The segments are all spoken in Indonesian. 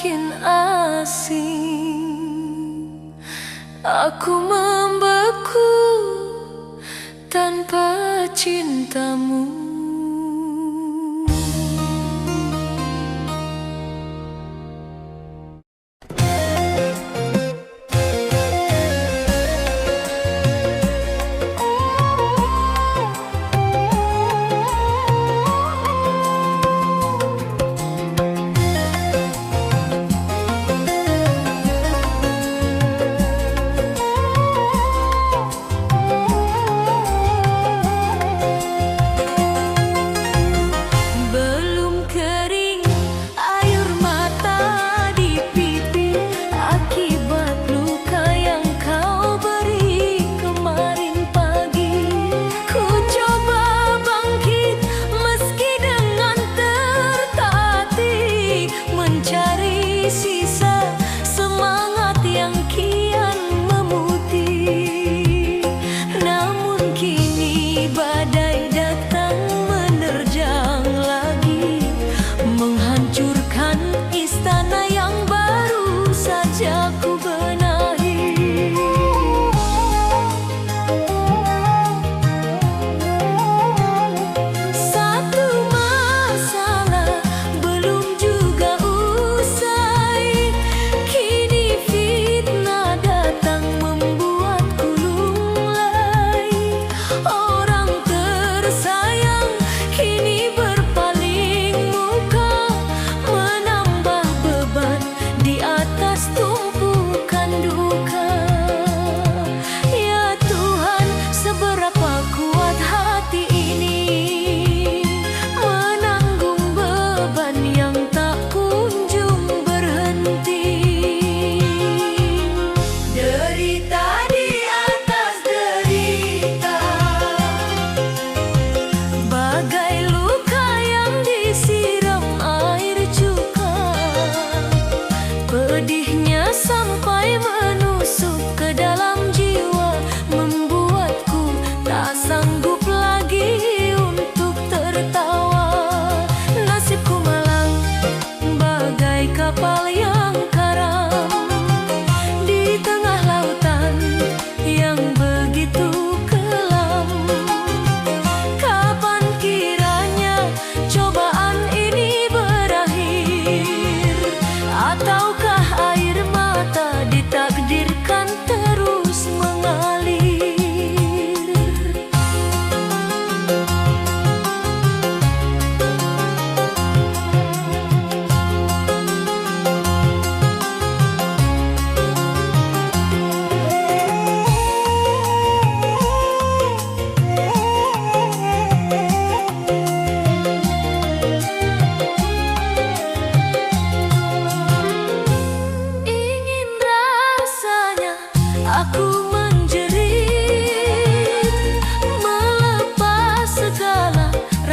makin asing. Aku membeku tanpa cintamu.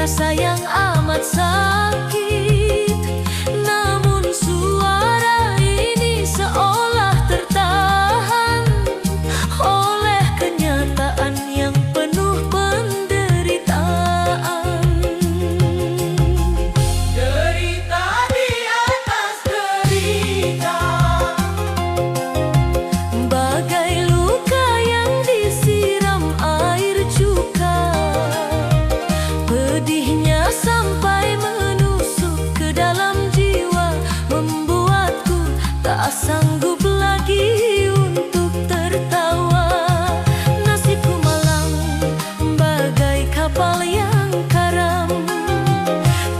Sayang amat sakit, namun suara ini seolah tertahan oleh kenyataan yang penuh penderitaan. Derita di atas derita, bagai luka yang disiram air cuka. Pedihnya sampai menusuk ke dalam jiwa, membuatku tak sanggup lagi untuk tertawa. Nasibku malang bagai kapal yang karam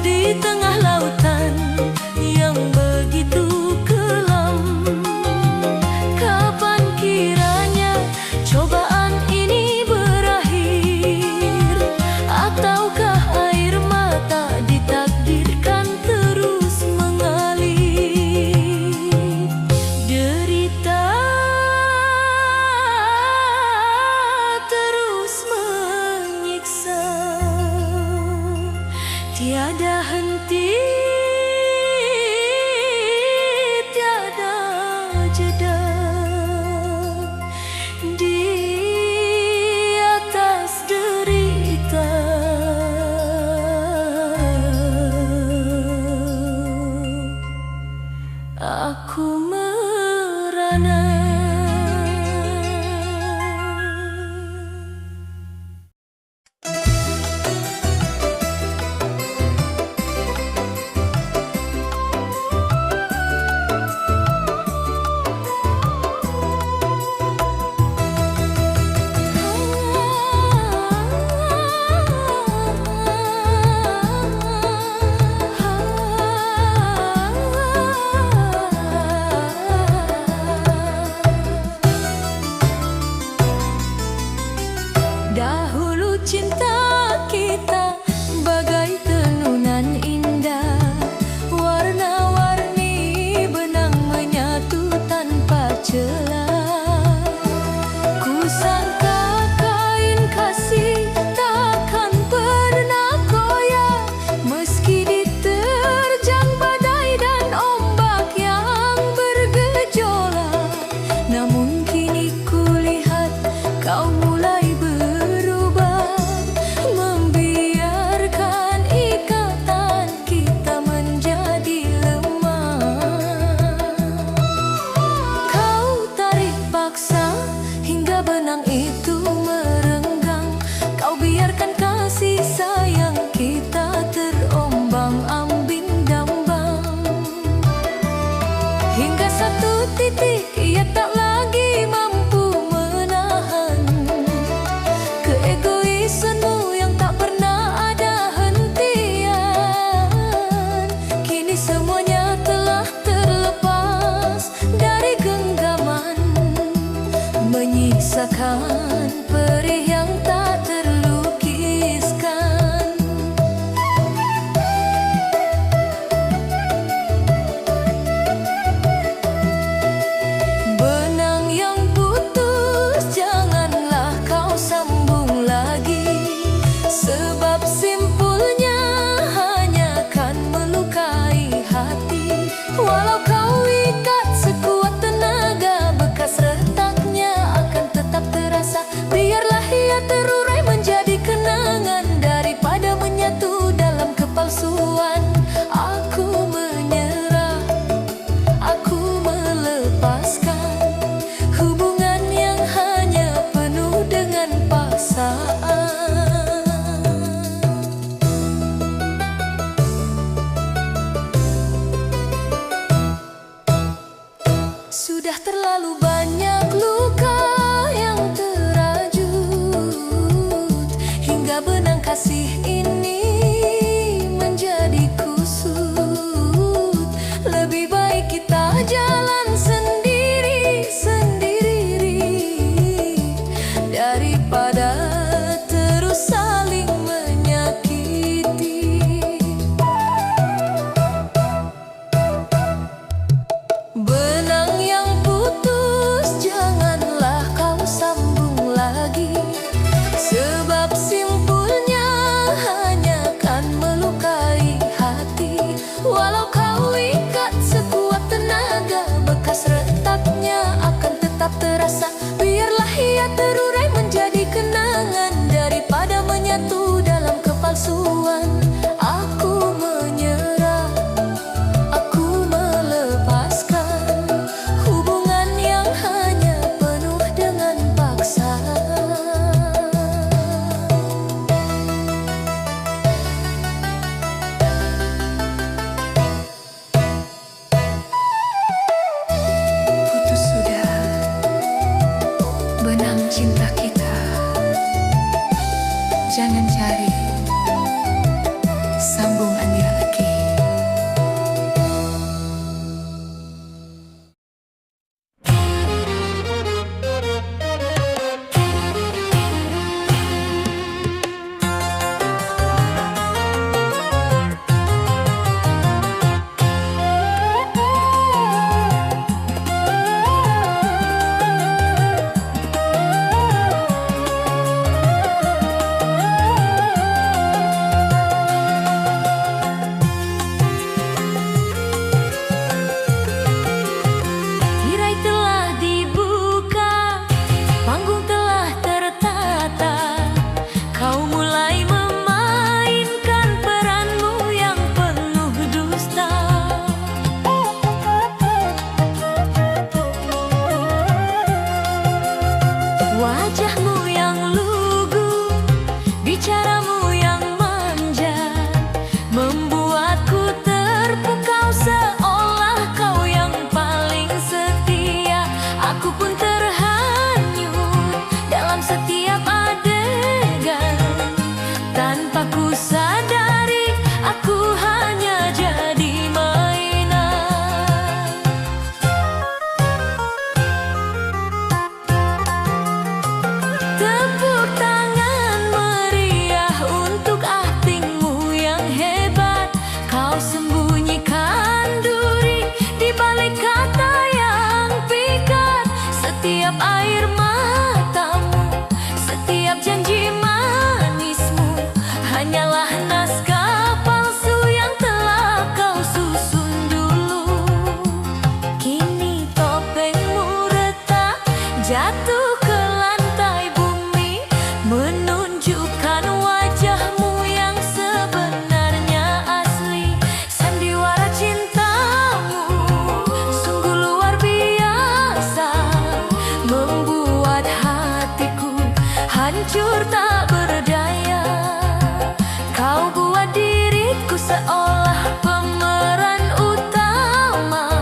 di tengah lautan yang begitu kelam. Kapan kiranya cobaan ini berakhir, ataukah air mata ditakdirkan terus mengalir? aku merana. Dahulu cinta kita bagai tenunan indah, warna-warni benang menyatu tanpa celah. Kusangka kain kasih takkan pernah koyak, meski diterjang badai dan ombak yang bergejolak. Namun kini kulihat kau mulai benang itu merenggang. Kau biarkan kasih sayang kita terombang-ambing dambang. Hingga satu titik ia tak lagi mampu menahan keegoisanmu yang tak pernah ada hentian. Kini semuanya telah terlepas dari genggaman, menyisakan perih yang tak terlukiskan. Benang yang putus janganlah kau sambung lagi, sebab simpulnya hanya akan melukai hati. Walau kau ikat sekuat tenaga, bekas retaknya akan tetap terasa. Biarlah ia terurai menjadi kenangan daripada menyatu dalam kepalsuan. Aku menyerah, aku melepaskan hubungan yang hanya penuh dengan paksaan. Sudah terlalu banyak luka yang terajut, hingga benang kasih ini menjadi kusut. Lebih baik kita jalan sendiri-sendiri daripada terus saling menyakiti. Benang yang putus janganlah kau sambung lagi, sebab simpulnya hanya akan melukai hati. Walau kau ikat sekuat tenaga, bekas retaknya akan tetap terasa. Biarlah ia terurai menjadi kenangan daripada menyatu dalam kepalsuan. Aku menyerah, aku melepaskan hubungan yang hanya penuh dengan paksaan. Putus sudah benang cinta hancur tak berdaya. Kau buat diriku seolah pemeran utama,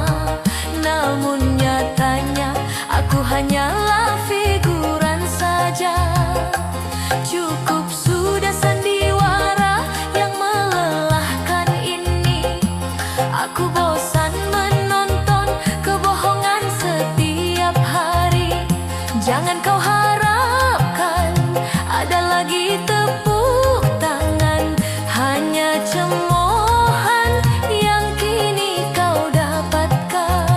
namun nyatanya aku hanyalah figuran saja. Cukup sudah sandiwara yang melelahkan ini. Aku bosan menonton kebohongan setiap hari. Jangan kau harapkan ada lagi tepuk tangan, hanya cemoohan yang kini kau dapatkan.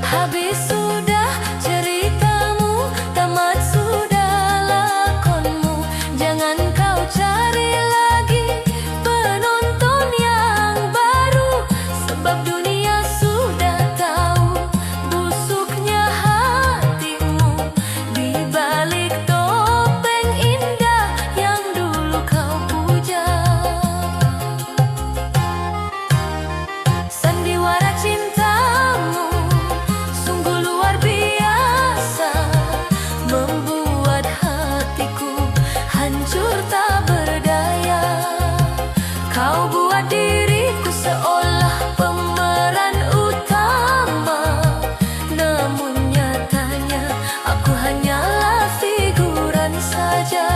Habis sudah ceritamu, tamat sudah lakonmu. Jangan kau cari lagi penonton yang baru, sebab dunia sudah tahu busuknya hatimu. Di balik topeng indah yang dulu kau puja, sandiwara cintamu sungguh luar biasa, membuat hatiku hancur tak berdaya. Kau buat diriku seolah pemeran utama, namun nyatanya aku hanyalah figuran saja.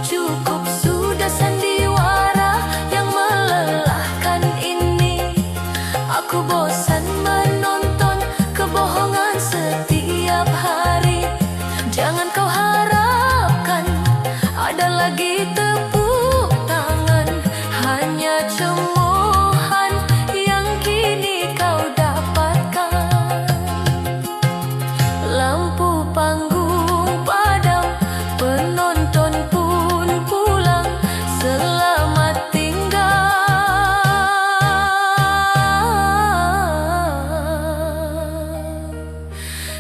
Cukup sudah sandiwara yang melelahkan ini. Aku bosan menonton kebohongan setiap hari. Jangan kau harapkan ada lagi tepuk tangan, hanya cemoohan yang kini kau dapatkan. Lampu panggung padam, penonton pun pulang. Selamat tinggal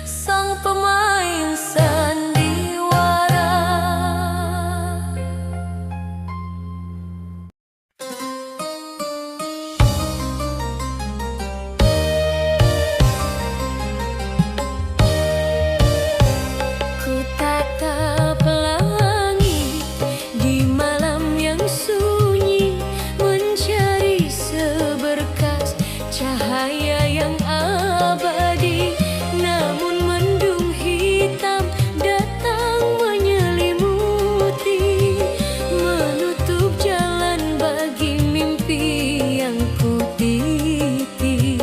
sang pemain sandiwara. Ku tatap langit di malam yang sunyi, mencari seberkas cahaya yang abadi. Namun mendung hitam datang menyelimuti, menutup jalan bagi mimpi yang ku titi.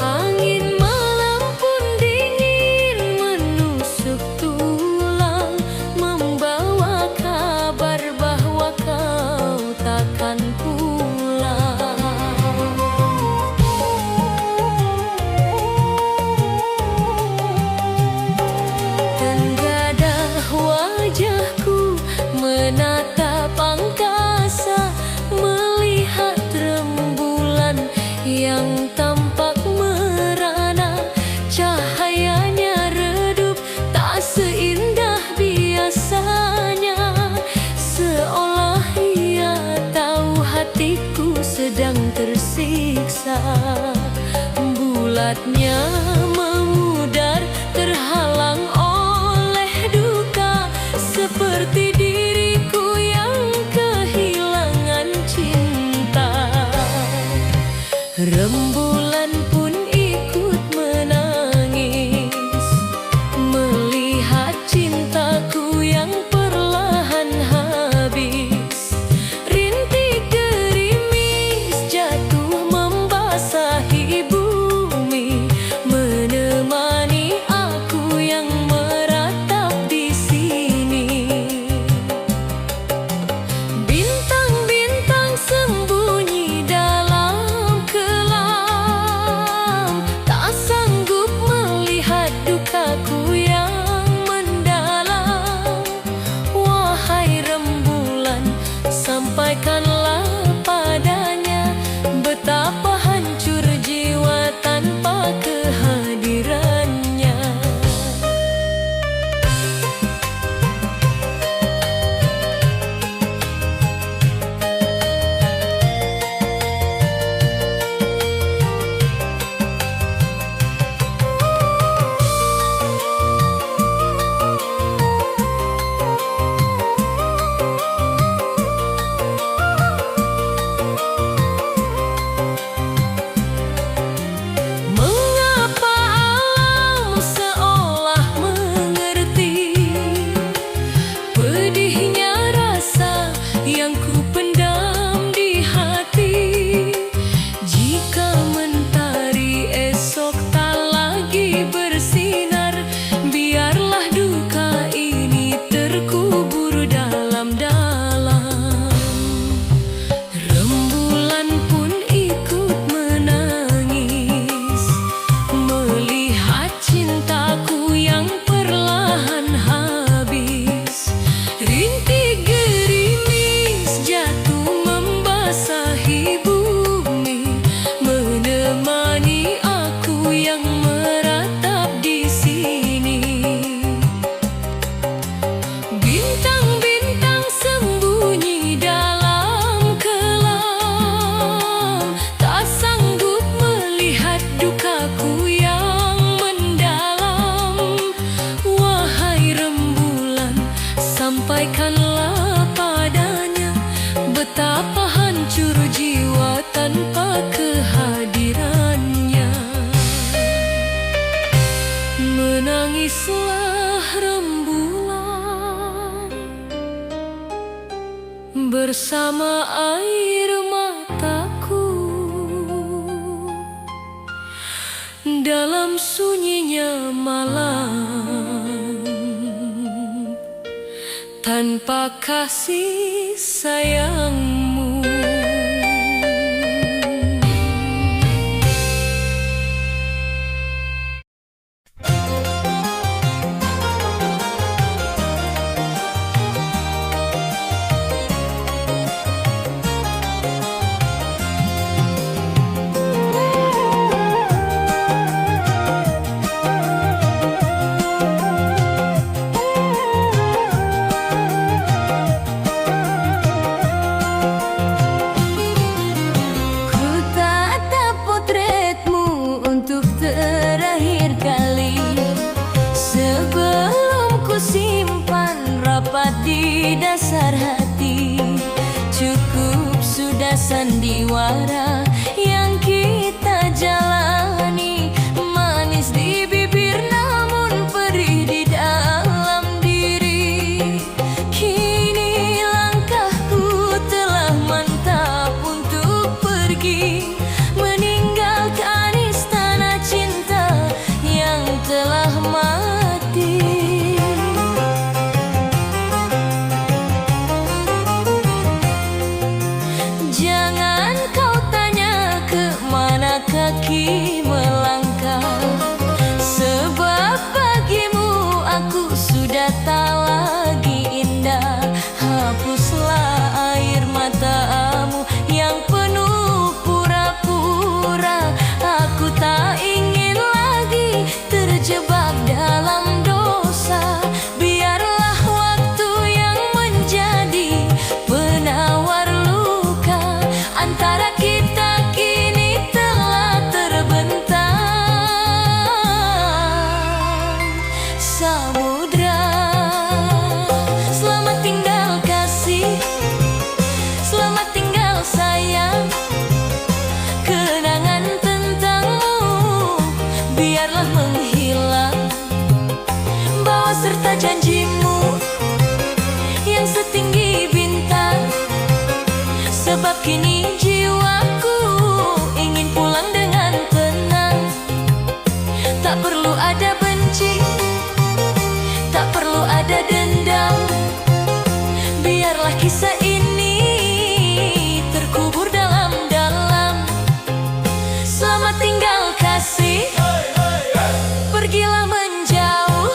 Angin malam pun dingin menusuk tulang, membawa kabar bahwa kau takkan pulang. Tenggadah wajahku menatap angkasa, melihat rembulan yang tampak merana. Cahayanya redup tak seindah biasanya, seolah ia tahu hatiku sedang tersiksa. Bulatnya memudar terhalang oleh duka, seperti diriku yang kehilangan cinta. Rembulan pun ikut menangis, melihat cintaku yang perlahan habis. Rintik gerimis jatuh membasahi bumi, menemani aku yang meratap di sini. Bintang-bintang sembunyi dalam gelap, bersama air mataku dalam sunyinya malam, tanpa kasih sayangmu. Di dasar hati cukup sudah sandiwara yang kita jalani, manis di bibir namun perih di dalam diri. Kini langkahku telah mantap untuk pergi, meninggalkan istana cinta yang telah mati. Kaki melangkah, sebab bagimu aku sudah tak lagi indah. Hapuslah air matamu yang penuh pura-pura. Aku tak ingin lagi terjebak dalam dosa. Biarlah waktu yang menjadi penawar luka antara kita. Samudra, selamat tinggal kasih, selamat tinggal sayang. Kenangan tentangmu biarlah menghilang, bawa serta janjimu yang setinggi bintang. Sebab kini jiwaku ingin pulang dengan tenang. Tak perlu ada benci, tak perlu ada dendam. Biarlah kisah ini terkubur dalam-dalam. Selamat tinggal kasih, pergilah menjauh.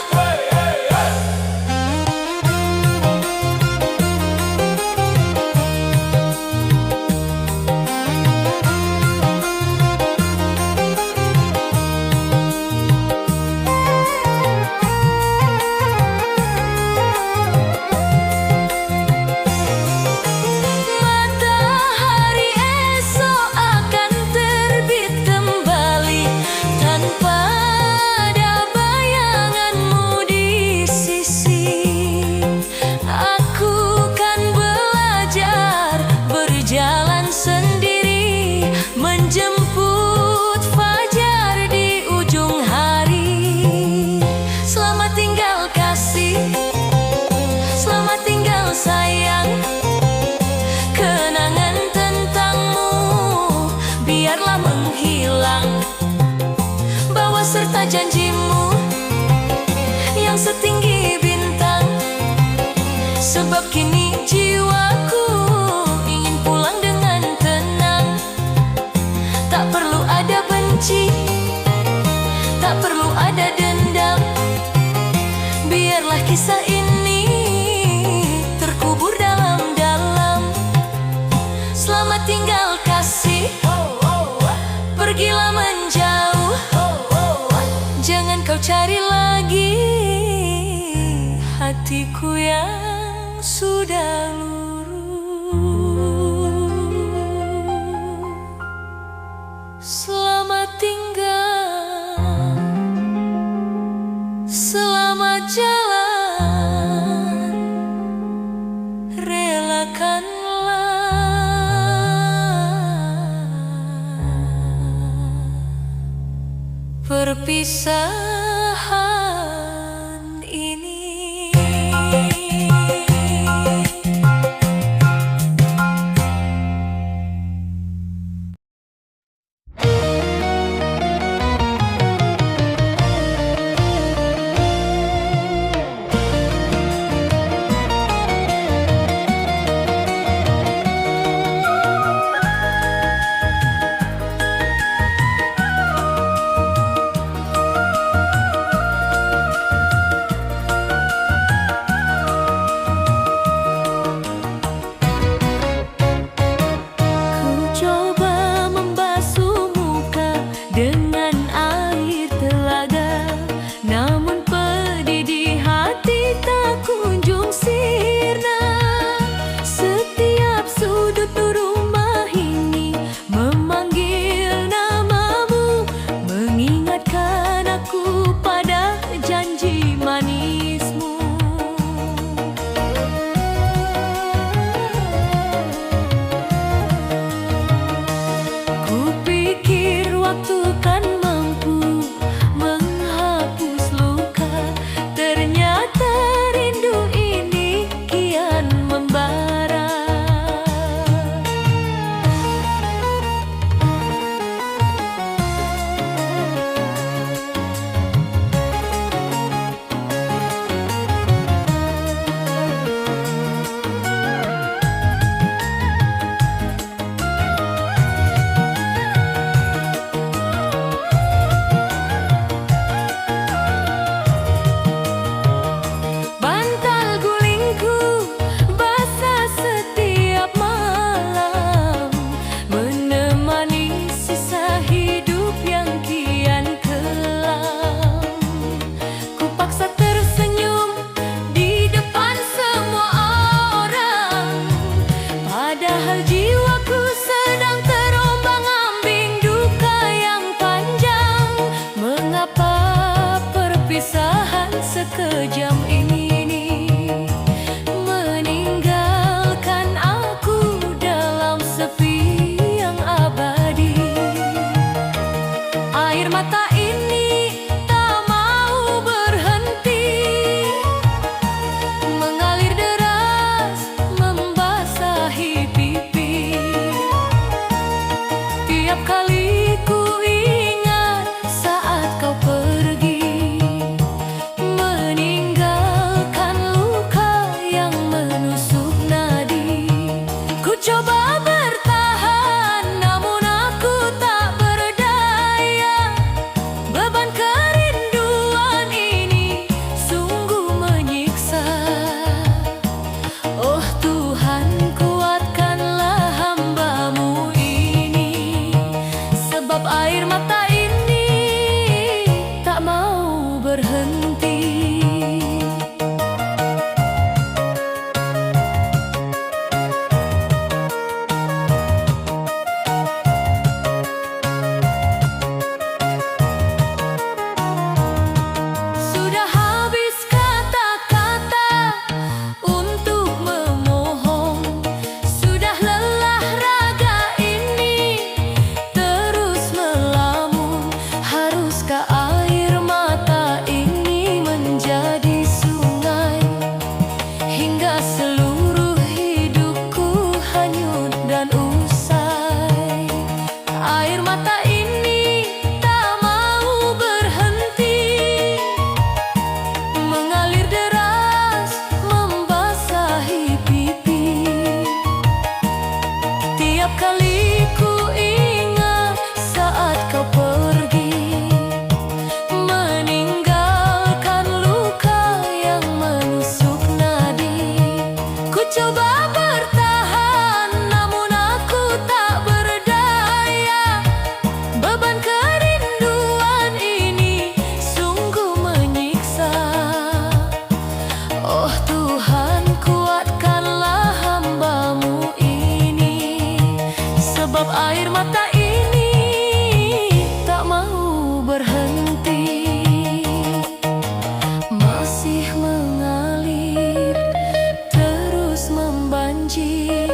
Menjemput fajar di ujung hari. Selamat tinggal kasih, selamat tinggal sayang. Kenangan tentangmu biarlah menghilang, bawa serta janjimu yang setinggi bintang. Sebab kini jiwaku ingin pulang dengan tenang. Tak perlu ada benci, tak perlu ada dendam. Biarlah kisah ini terkubur dalam-dalam. Selamat tinggal kasih, pergilah menjauh. Jangan kau cari lagi hatiku yang sudah luluh. Selamat tinggal, selamat jalan, relakanlah perpisahan ini. banjir,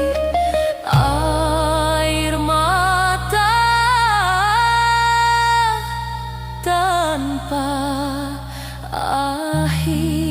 air mata tanpa akhir.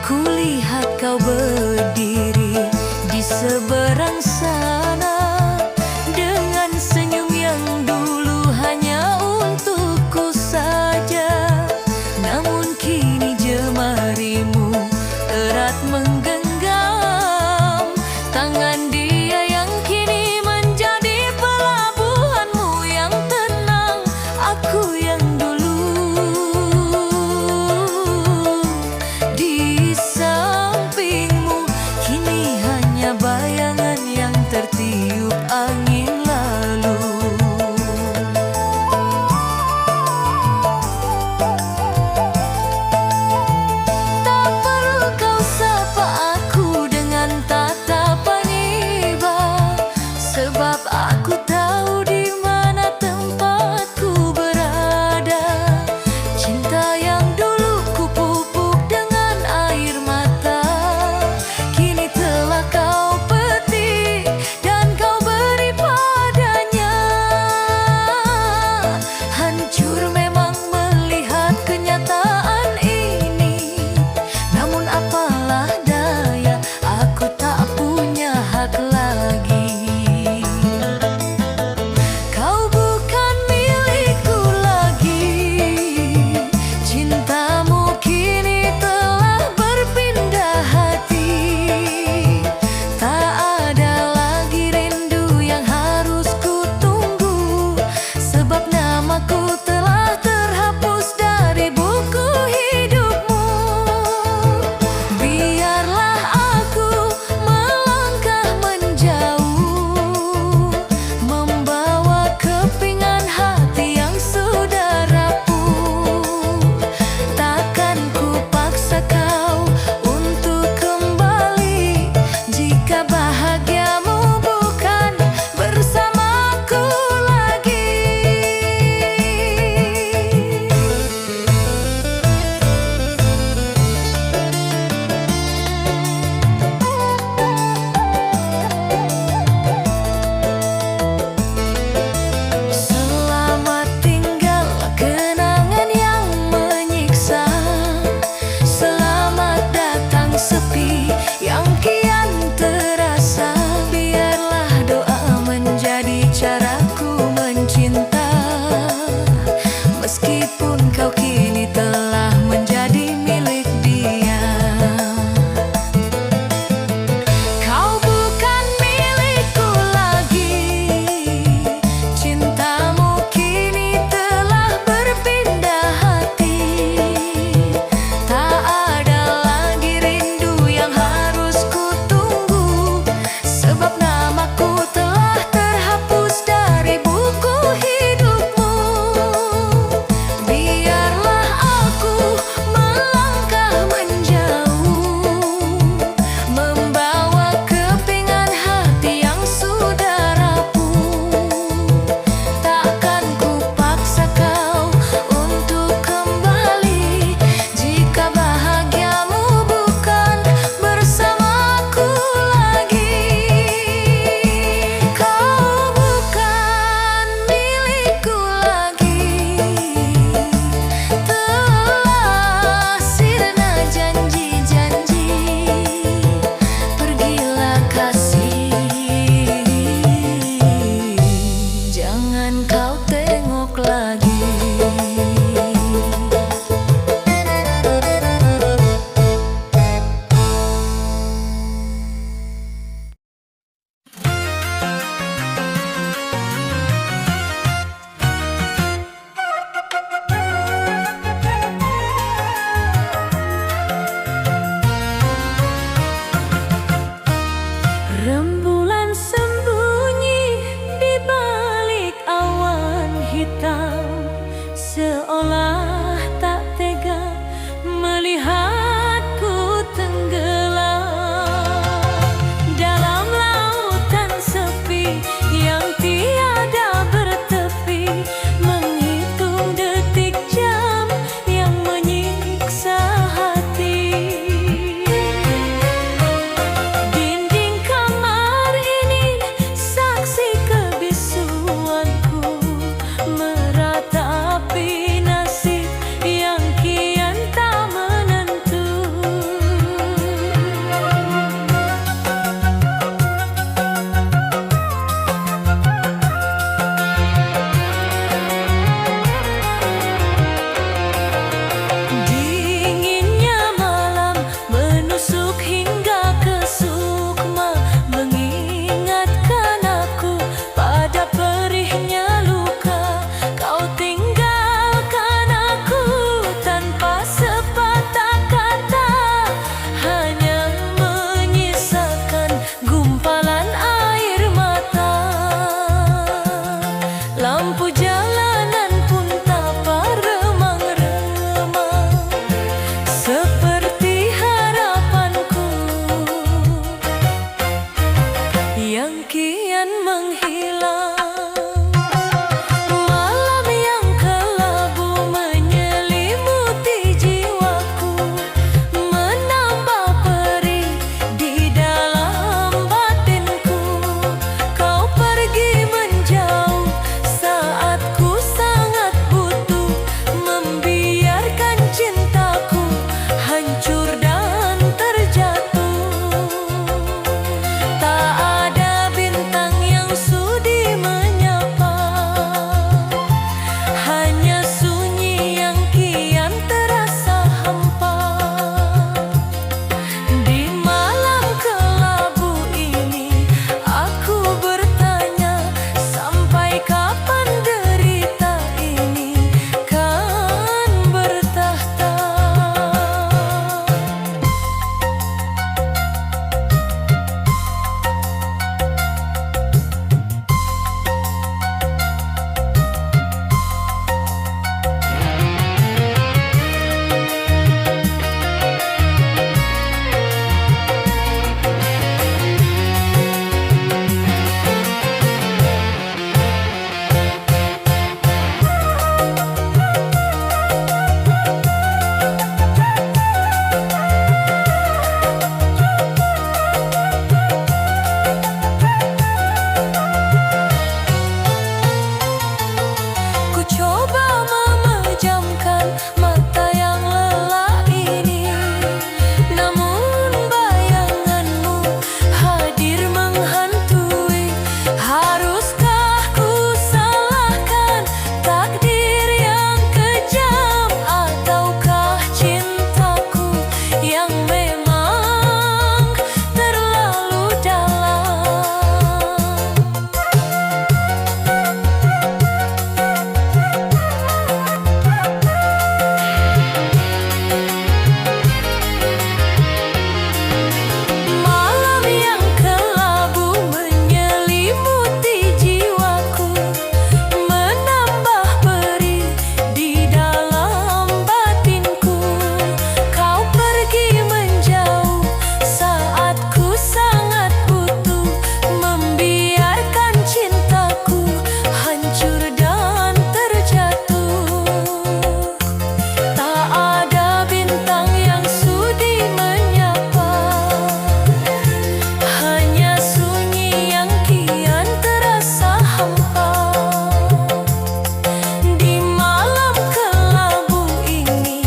Kulihat kau berdiri di seberang sana dengan senyum yang dulu hanya untukku saja. Namun kini jemarimu erat menggenggam tangan dia yang kini menjadi pelabuhanmu yang tenang. Aku yang dulu di sampingmu kini hanya bayangan yang tertiup angin lalu. Tak perlu kau sapa aku dengan tatapan iba, sebab aku tahu di mana tempatku berada. Cinta yang dulu ku pupuk dengan air mata kini telah kau petik dan kau beri padanya. Hancur memang melihat kenyataan ini, namun apalah daya, aku tak punya hak lagi. Kau bukan milikku lagi, cintamu kini telah berpindah hati. Tak ada lagi rindu yang harus ku tunggu, sebab namaku telah terhapus dari buku hidupmu. Biarlah aku melangkah menjauh, membawa kepingan hati yang sudah rapuh. Takkan ku paksa kau untuk kembali jika bahagiamu bukan bersamaku lagi. Selamat tinggal kenangan yang menyiksa, selamat datang sepi yang kian terasa. Biarlah doa menjadi caraku mencinta, meskipun kau kini telah menjadi milik dia. Kau bukan milikku lagi, cintamu kini telah berpindah hati. Tak ada lagi rindu yang harus ku tunggu, sebab namaku telah terhapus dari buku hidupmu. Biarlah seolah tak tega melihatku tenggelam dalam lautan sepi yang tiada bertepi, menghitung detik jam yang menyiksa hati. Dinding kamar ini saksi kebisuanku, meratapi nasib yang kian tak menentu. Dinginnya malam menusuk hingga ke sukma, mengingatkan aku pada perihnya luka. Kau tinggalkan aku tanpa sepatah kata, hanya menyisakan gumpalan air mata. Lampu jalanan pun tampak remang-remang, seperti harapanku yang kian menghilang. Malam yang kelabu menyelimuti jiwaku, menambah perih di dalam batinku. Kau pergi menjauh saat ku sangat butuh, membiarkan cintaku hancur dan terjatuh. Tak ada bintang yang sudi menyapa, hanya sunyi yang kian terasa hampa. Di malam kelabu ini aku bertanya, sampai kapan derita ini kan bertahta. Ku coba memejamkan mata yang lelah ini, namun bayanganmu hadir menghantui. Haruskah ku salahkan takdir yang kejam, ataukah cintaku yang memang terlalu dalam? Malam yang kelabu menyelimuti jiwaku, menambah perih di dalam batinku. Kau pergi menjauh saat ku sangat butuh, membiarkan cintaku hancur dan terjatuh. Tak ada bintang yang sudi menyapa, hanya sunyi yang kian terasa hampa. Di malam kelabu ini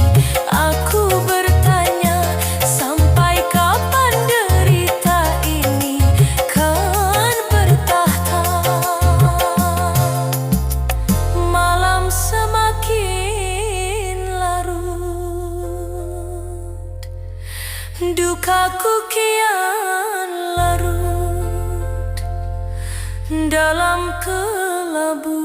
aku bertanya, sampai kapan derita ini kan bertahta. Malam semakin larut, dukaku kian larut dalam kelabu.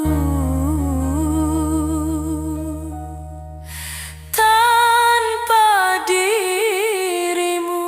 Tanpa dirimu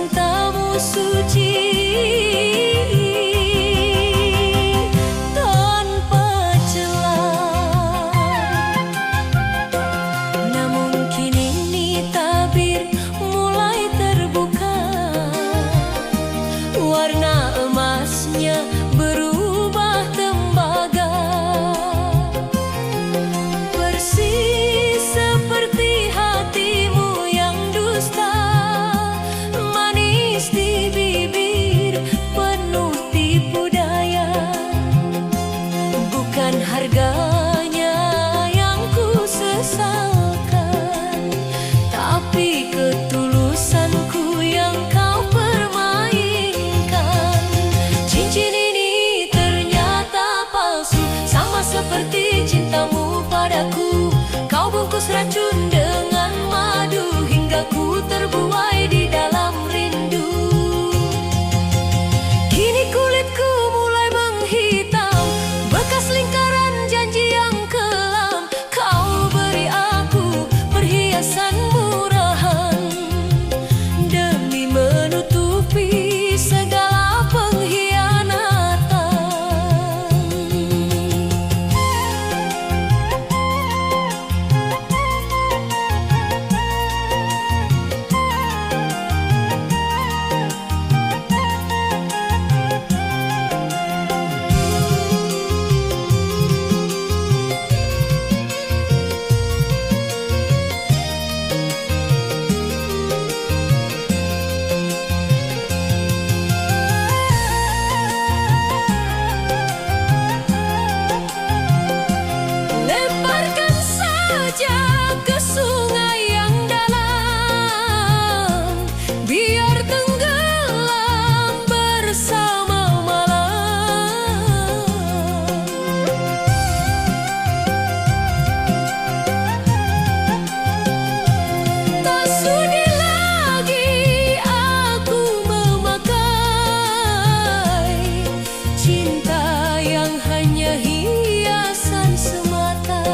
cintamu suci tanpa celah. Namun kini tabir mulai terbuka, warna emasnya berubah tembaga, persis seperti hatimu yang dusta, manis di bibir, penuh tipu daya. Bukan harganya yang ku sesalkan, tapi ketulusanku yang kau permainkan. Cincin ini ternyata palsu, sama seperti cintamu padaku. Kau bungkus racun dengan madu, hingga ku terbuai di dalam rindu. Kini kulitku mulai menghitam, bekas lingkaran janji yang kelam. Kau beri aku perhiasan murahan demi menutupi segala pengkhianatan. Lemparkan saja ke sungai yang dalam, biar tenggelam bersama malam. Tak sudi lagi aku memakai cinta yang hanya hiasan semata.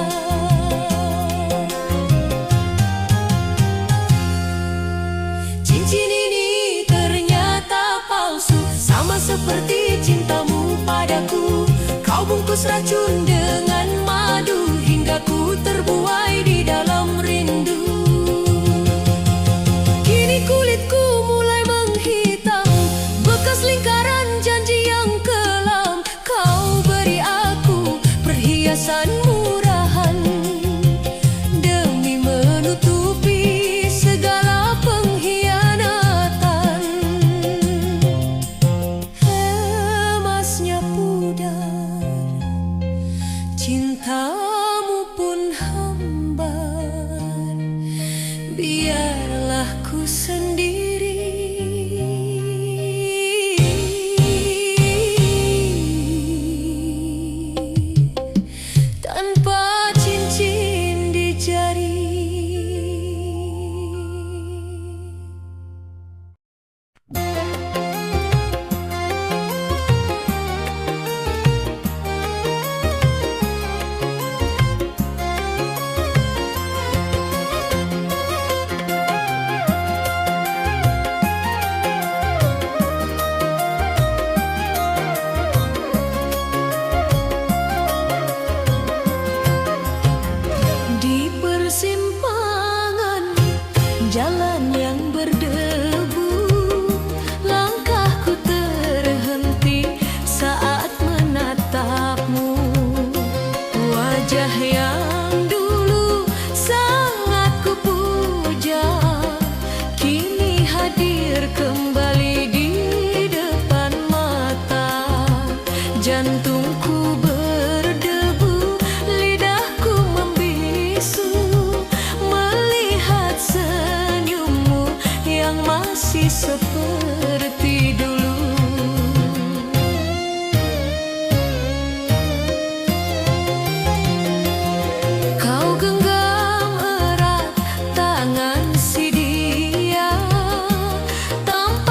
Cincin ini ternyata palsu, sama seperti cintamu padaku. Kau bungkus racun dengan madu, hingga ku terbuai di dalam rindu. Kini kulitku mulai menghitam, bekas lingkaran janji yang kelam. Kau beri aku perhiasan murahan demi menutupi segala pengkhianatan. Emasnya pudar, cintamu pun hambar, biarlah ku sendiri. Tanpa cincin di jari. Di persimpangan jalan yang berdebu, langkahku terhenti saat menatapmu. Wajah yang dulu sangat kupuja, kini hadir kembali di depan mata. Jantungku berdebu, lidahku membisu, melihat senyummu yang masih seperti dulu. Kau genggam erat tangan si dia, tanpa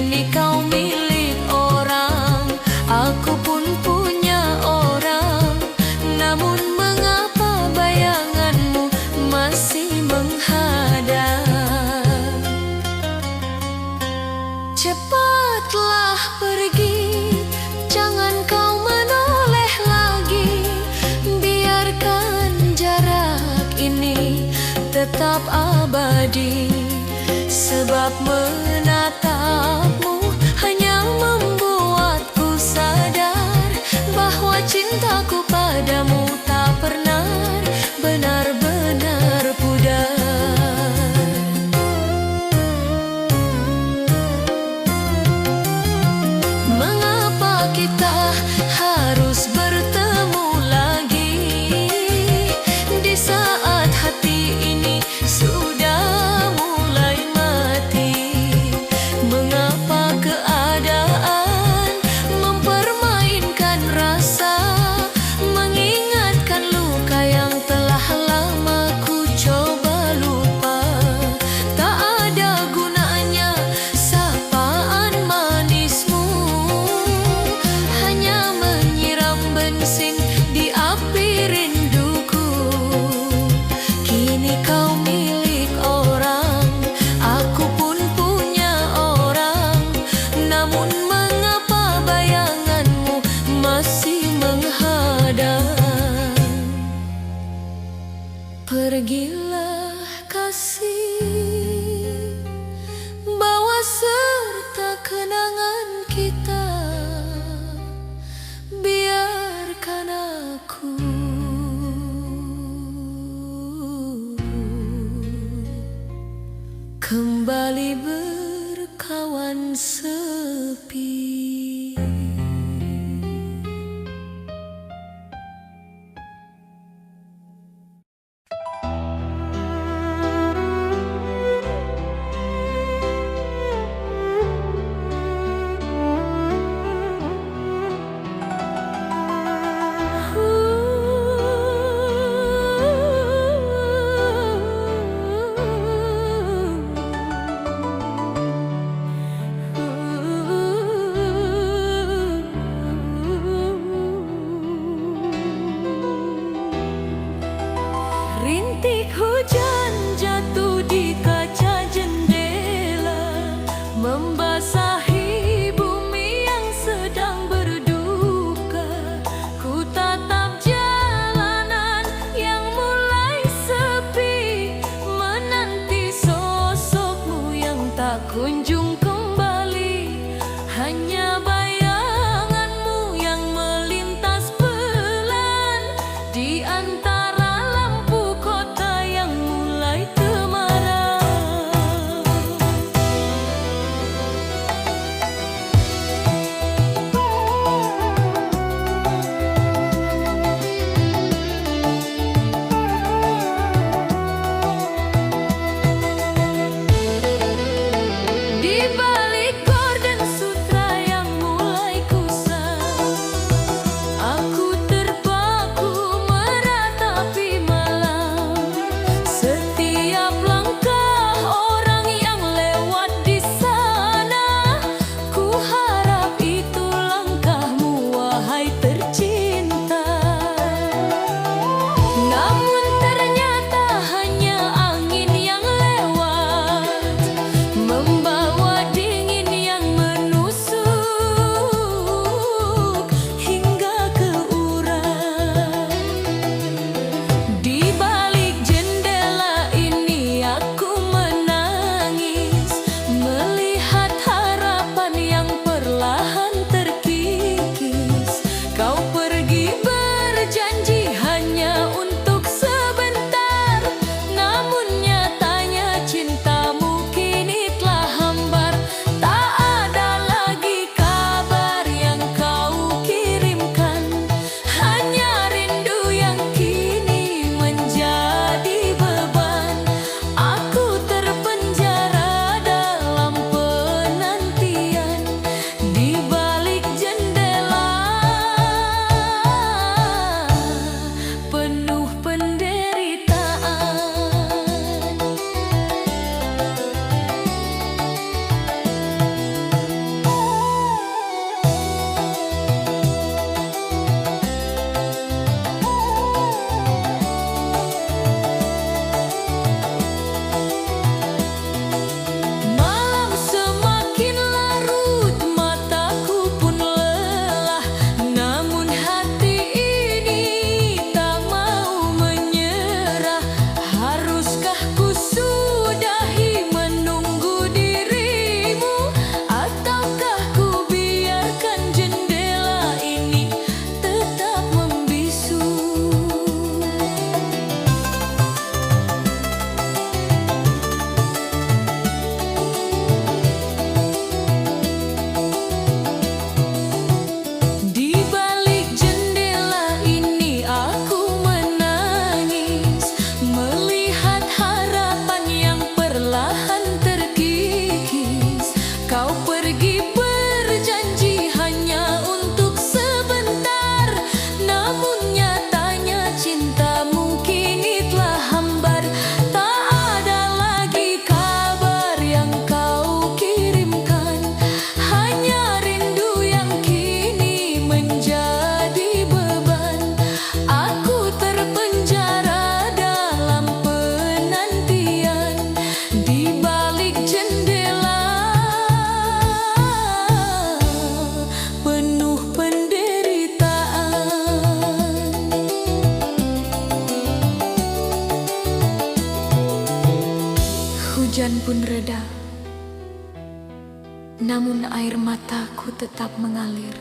Kini kau milik orang, aku pun punya orang. Namun mengapa bayanganmu masih menghadang? Cepatlah pergi, jangan kau menoleh lagi. Biarkan jarak ini tetap abadi. Sebab menatapmu hanya membuatku sadar bahwa cintaku padamu tak pernah benar-benar pudar. Mengapa kita harus bertemu lagi di saat hati ini sudah mulai mati? Mengapa keadaan mempermainkan rasa, mengingatkan luka yang telah lama ku coba lupa? Tak ada gunanya sapaan manismu, hanya menyiram bensin di api rinduku. Kini kau milik orang, aku pun punya orang. Namun mengapa bayanganmu masih menghadang? Pergilah kasih, bawa serta kenangan kita. Biarkan aku kembali berkawan sepi. pun reda, namun air mataku tetap mengalir,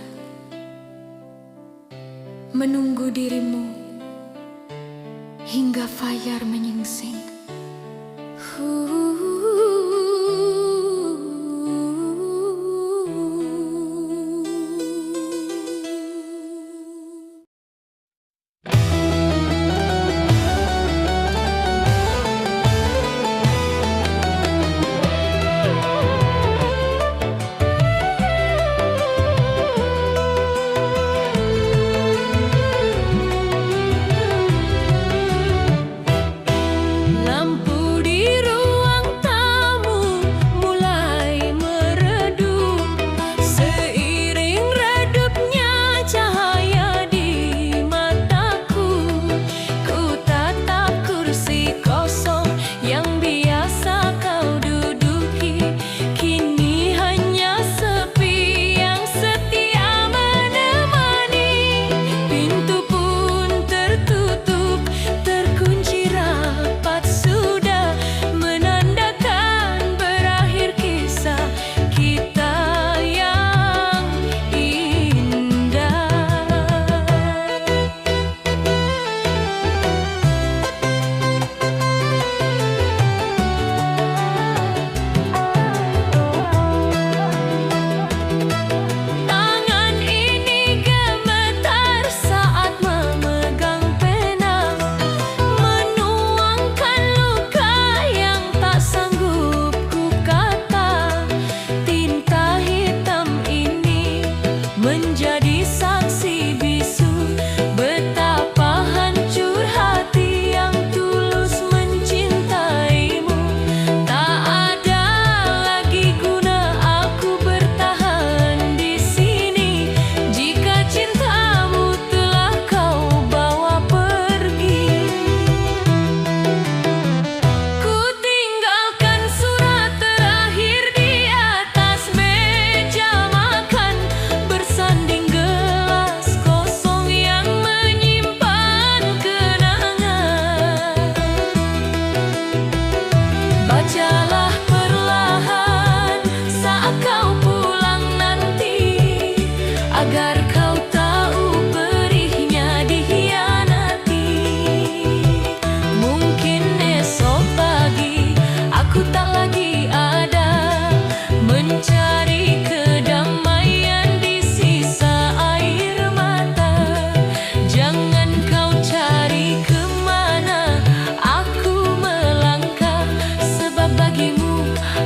menunggu dirimu hingga fajar menyingsing.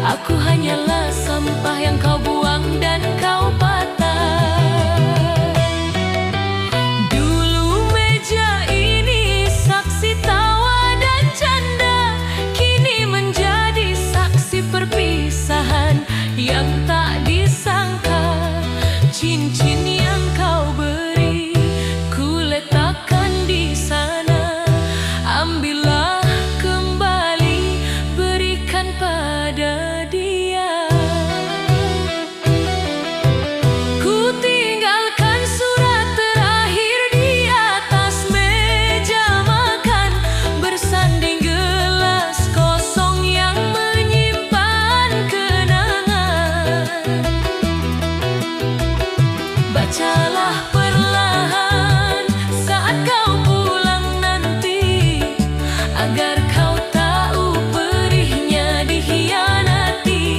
Aku hanyalah sampah yang kau buang dan kau patah. Dulu meja ini saksi tawa dan canda, kini menjadi saksi perpisahan yang tak disangka. Cincin yang kau beri ku letakkan di sana, ambillah kembali, berikan pada dia. Ku tinggalkan surat terakhir di atas meja makan, bersanding gelas kosong yang menyimpan kenangan. Bacalah perlahan saat kau pulang nanti, agar kau tahu perihnya dikhianati.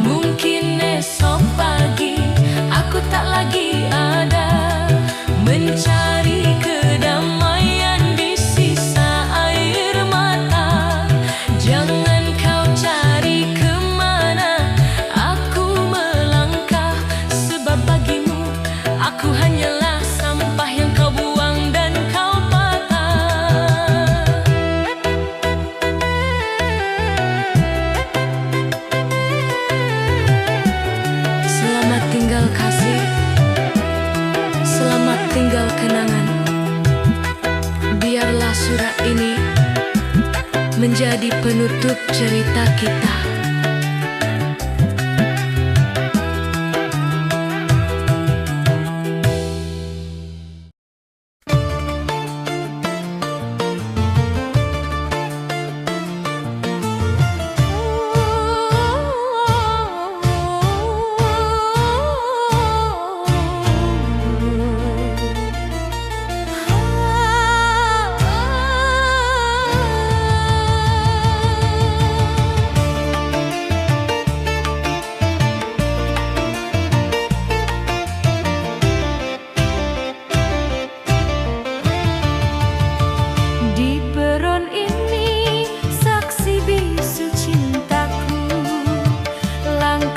Mungkin esok pagi aku tak lagi ada, mencari kedamaian di sisa air mata. Jangan kau cari kemana aku melangkah, sebab bagimu aku hanyalah sampah yang kau buang dan kau patah. Selamat tinggal kasih, selamat tinggal kenangan. Biarlah surat ini menjadi penutup cerita kita.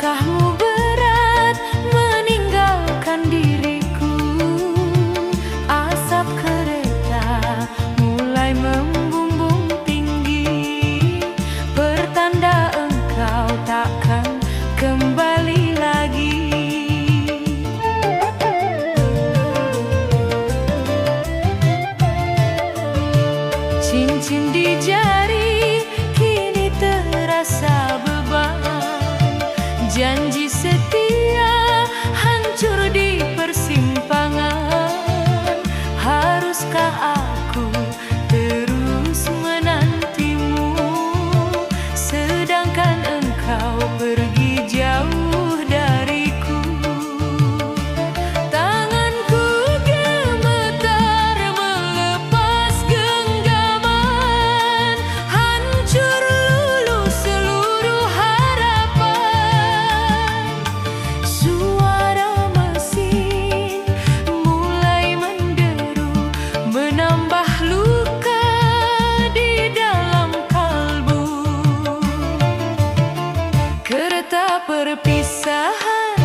Langkahmu berat meninggalkan diriku. Asap kereta mulai membumbung tinggi, pertanda engkau takkan kembali lagi. Cincin di jari kini terasa beban, janji setia hancur di persimpangan. Haruskah aku terus menantimu, sedangkan engkau pergi jauh dariku? Tanganku gemetar melepas genggaman, hancur luluh seluruh harapan. Suara mesin mulai menderu, menambah luka di dalam kalbu. Kereta perpisahan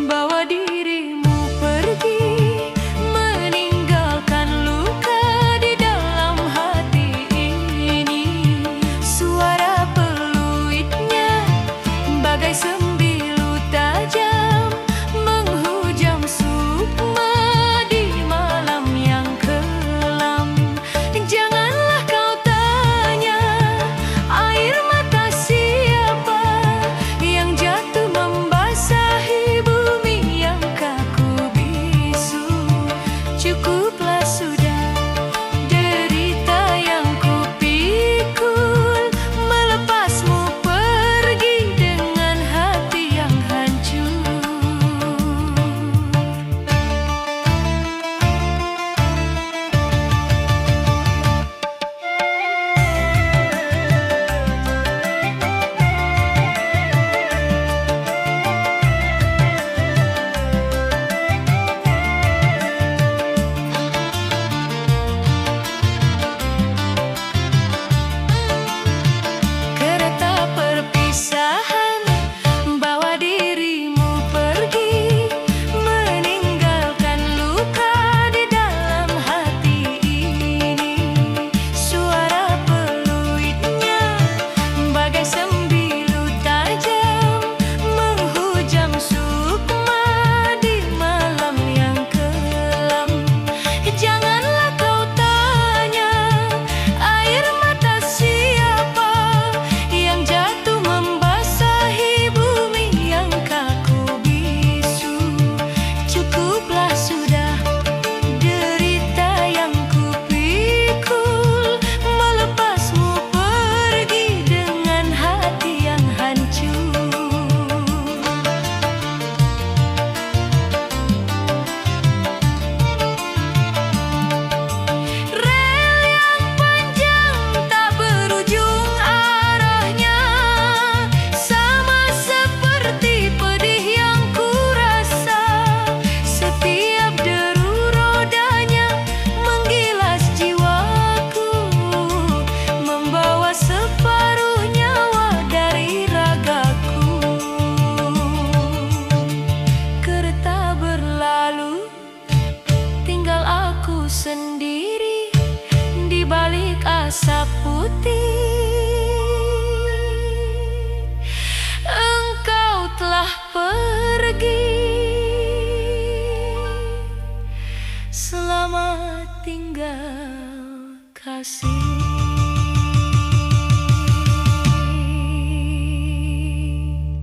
bawa dirimu pergi, meninggalkan luka di dalam hati ini. Suara peluitnya bagai sembilu tajam, menghujam sukma di malam yang kelam. Janganlah kau tanya air mata siapa yang jatuh membasahi bumi yang kaku bisu. Cukuplah sudah derita yang kupikul, melepasmu pergi dengan hati yang hancur. Kereta perpisahan bawa dirimu pergi, meninggalkan luka di dalam hati ini. Suara peluitnya bagai sembilu tajam, menghujam sukma di malam yang kelam. Janganlah kau tanya air mata siapa yang jatuh membasahi bumi yang kaku bisu. Cukuplah sudah derita yang kupikul, melepasmu pergi dengan hati yang hancur. Rel yang panjang tak berujung arahnya, sama seperti pedih yang kurasa. Setiap deru rodanya menggilas jiwaku, membawa separuh nyawa dari ragaku. Kereta berlalu, tinggal aku sendiri di balik asap putih. Engkau telah pergi. Selamat tinggal kasih.